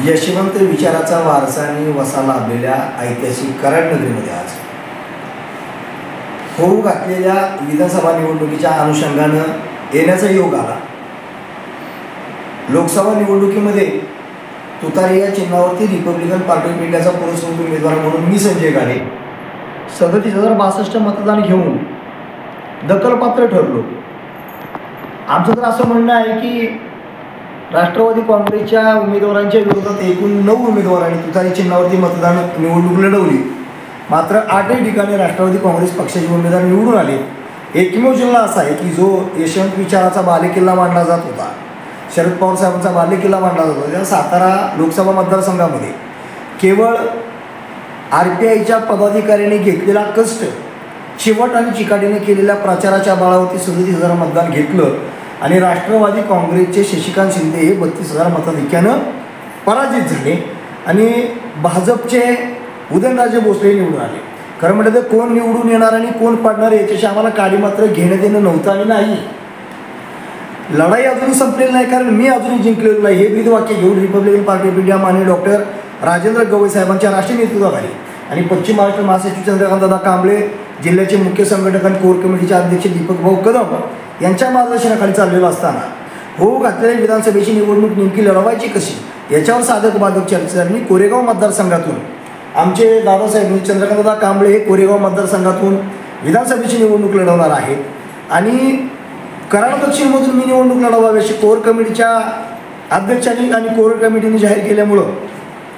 यशवंत विचाराचा वारसा आणि वसा लाभलेल्या ऐतिहासिक कराड नगरीमध्ये आज होऊ घातलेल्या विधानसभा निवडणुकीच्या अनुषंगानं येण्याचा योग आला। लोकसभा निवडणुकीमध्ये तुतारी या चिन्हावरती रिपब्लिकन पार्टी ऑफ इंडियाचा पुरस्कृत उमेदवार म्हणून मी संजय गाडे 37,062 मतदान घेऊन दखलपात्र ठरलो। आमचं तर असं म्हणणं आहे की राष्ट्रवादी काँग्रेसच्या उमेदवारांच्या विरोधात एकूण 9 उमेदवारांनी तुतारी चिन्हावरती मतदान निवडणूक लढवली, मात्र 8 ठिकाणी राष्ट्रवादी काँग्रेस पक्षाचे उमेदवार निवडून आले। एकमेव जिल्हा असा आहे की जो यशवंत विचाराचा बालेकिल्ला मानला जात होता, शरद पवार साहेबांचा बालेकिल्ला मानला जात होता, त्या सातारा लोकसभा मतदारसंघामध्ये केवळ RPIच्या पदाधिकाऱ्यांनी घेतलेला कष्ट, चिवट आणि चिकाटीने केलेल्या प्रचाराच्या बळावरती 37,000 मतदान घेतलं आणि राष्ट्रवादी काँग्रेसचे शशिकांत शिंदे हे 32,000 मताधिक्यानं पराजित झाले आणि भाजपचे उदयनराजे भोसले निवडून आले। खरं म्हटलं तर कोण निवडून येणार आणि कोण पडणार याच्याशी आम्हाला काडी मात्र घेणं देणं नव्हतं आणि नाही। लढाई अजूनही संपलेली नाही, कारण मी अजूनही जिंकलेलो नाही हे ब्रीदवाक्य घेऊन रिपब्लिकन पार्टी ऑफ इंडिया माननीय डॉक्टर राजेंद्र गवई साहेबांच्या राष्ट्रीय नेतृत्वाखाली आणि पश्चिम महाराष्ट्र महासचिव चंद्रकांत दादा कांबळे, जिल्ह्याचे मुख्य संघटक आणि कोर कमिटीचे अध्यक्ष दीपक भाऊ कदम यांच्या मार्गदर्शनाखाली चाललेलं असताना होऊ घातलेल्या विधानसभेची निवडणूक नेमकी लढवायची कशी याच्यावर साधक बाधक चर्चा झाली। कोरेगाव मतदारसंघातून आमचे दादासाहेब चंद्रकांत दादा कांबळे हे कोरेगाव मतदारसंघातून विधानसभेची निवडणूक लढवणार आहेत आणि कराड दक्षिणमधून मी निवडणूक लढवावी अशी कोर कमिटीच्या अध्यक्षांनी आणि कोर कमिटीने जाहीर केल्यामुळं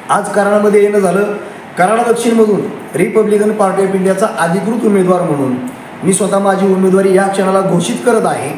आज कराडमध्ये येणं झालं। कराड दक्षिणमधून रिपब्लिकन पार्टी ऑफ इंडियाचा अधिकृत उमेदवार म्हणून मी स्वतः माझी उमेदवारी या क्षणाला घोषित करत आहे।